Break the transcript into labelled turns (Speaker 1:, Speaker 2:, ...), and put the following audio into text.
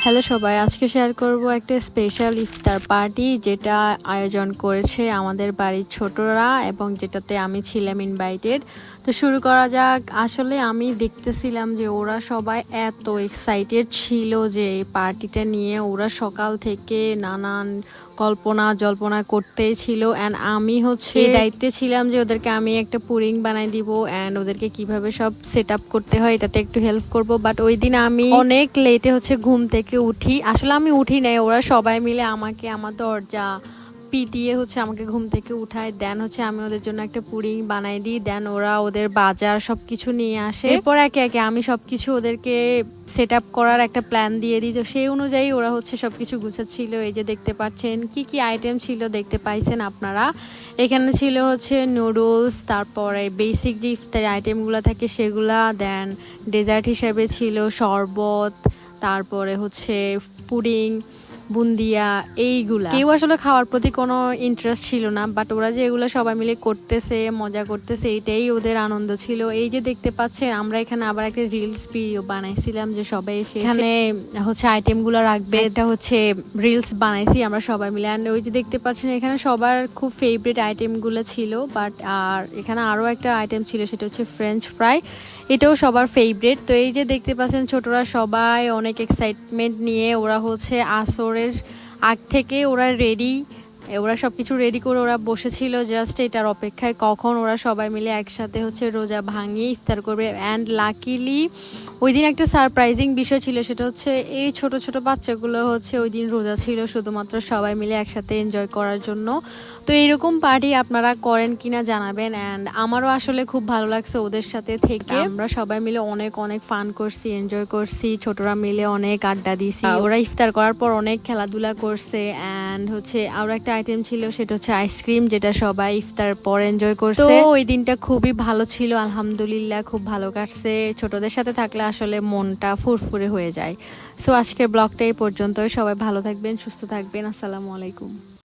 Speaker 1: Hello সবাই, আজকে share করব একটা স্পেশাল ইফতার পার্টি যেটা আয়োজন করেছে আমাদের বাড়ির ছোটরা এবং যেটাতে আমি ছিলাম ইনভাইটেড। তো শুরু করা যাক। আসলে আমি দেখতেছিলাম যে ওরা সবাই এত এক্সাইটেড ছিল যে এই পার্টিটা নিয়ে, ওরা সকাল থেকে নানান কল্পনা জল্পনা করতেই ছিল। অ্যান্ড আমি হচ্ছে দায়িত্বে ছিলাম যে ওদেরকে আমি একটা পুডিং বানাই দিব অ্যান্ড ওদেরকে কিভাবে সব সেট আপ করতে হয় এটাতে একটু হেল্প করব। বাট ওই দিন আমি অনেক লেটে হচ্ছে ঘুম থেকে উঠি। আসলে আমি উঠি নাই, ওরা সবাই মিলে আমাকে আমার দরজা পিটিয়ে হচ্ছে আমাকে ঘুম থেকে উঠায়। দেন হচ্ছে আমি ওদের জন্য একটা পুডিং বানাই দিই। দেন ওরা ওদের বাজার সবকিছু নিয়ে আসে। এরপর একে একে আমি সবকিছু ওদেরকে সেট আপ করার একটা প্ল্যান দিয়ে দিই। তো সেই অনুযায়ী ওরা হচ্ছে সবকিছু গুছাচ্ছিল। এই যে দেখতে পাচ্ছেন কি কি আইটেম ছিল, দেখতে পাইছেন আপনারা। এখানে ছিল হচ্ছে নুডলস, তারপরে বেসিক যে ইফতারি আইটেমগুলো থাকে সেগুলা। দেন ডেজার্ট হিসেবে ছিল শরবত, তারপরে হচ্ছে পুডিং, বুন্দিয়া, এইগুলা। কেউ আসলে খাওয়ার প্রতি কোনো ইন্টারেস্ট ছিল না, বাট ওরা যে এগুলো সবাই মিলে করতেছে, মজা করতেছে, এটাই ওদের আনন্দ ছিল। এই যে দেখতে পাচ্ছেন আমরা এখানে আবার একটা রিলস ভিডিও বানাইছিলাম যে সবাই এসে এখানে হচ্ছে আইটেমগুলো রাখবে। এটা হচ্ছে রিলস বানাইছি আমরা সবাই মিলে। অ্যান্ড ওই যে দেখতে পাচ্ছেন এখানে সবার খুব ফেভারিট আইটেমগুলো ছিল। বাট আর এখানে আরও একটা আইটেম ছিল, সেটা হচ্ছে ফ্রেঞ্চ ফ্রাই। এটাও সবার ফেভারিট। তো এই যে দেখতে পাচ্ছেন ছোটরা সবাই অনেক এক্সাইটমেন্ট নিয়ে ওরা হচ্ছে আসরের আগ থেকে ওরা রেডি, ওরা সব কিছু রেডি করে ওরা বসেছিল জাস্ট এটার অপেক্ষায় কখন ওরা সবাই মিলে একসাথে হচ্ছে রোজা ভাঙিয়ে ইফতার করবে। অ্যান্ড লাকিলি ওই দিন একটা সারপ্রাইজিং বিষয় ছিল, সেটা হচ্ছে এই ছোট ছোট বাচ্চাগুলো হচ্ছে ওই দিন রোজা ছিল শুধুমাত্র সবাই মিলে একসাথে এনজয় করার জন্য। তো এইরকম পার্টি আপনারা করেন কিনা জানাবেন। অ্যান্ড আমারও আসলে খুব ভালো লাগছে ওদের সাথে থেকে। আমরা সবাই মিলে অনেক অনেক ফান করছি, এনজয় করছি, ছোটরা মিলে অনেক আড্ডা দিছি। ওরা ইফতার করার পর অনেক খেলাধুলা করছে। অ্যান্ড হচ্ছে আরও একটা আইটেম ছিল, সেটা হচ্ছে আইসক্রিম, যেটা সবাই ইফতার পর এনজয় করছে। তো ওই দিনটা খুবই ভালো ছিল, আলহামদুলিল্লাহ খুব ভালো কাটছে। ছোটদের সাথে থাকলে আসলে মনটা ফুরফুরে হয়ে যায়। সো আজকের ব্লগটা এই পর্যন্ত। সবাই ভালো থাকবেন, সুস্থ থাকবেন। আসসালামু আলাইকুম।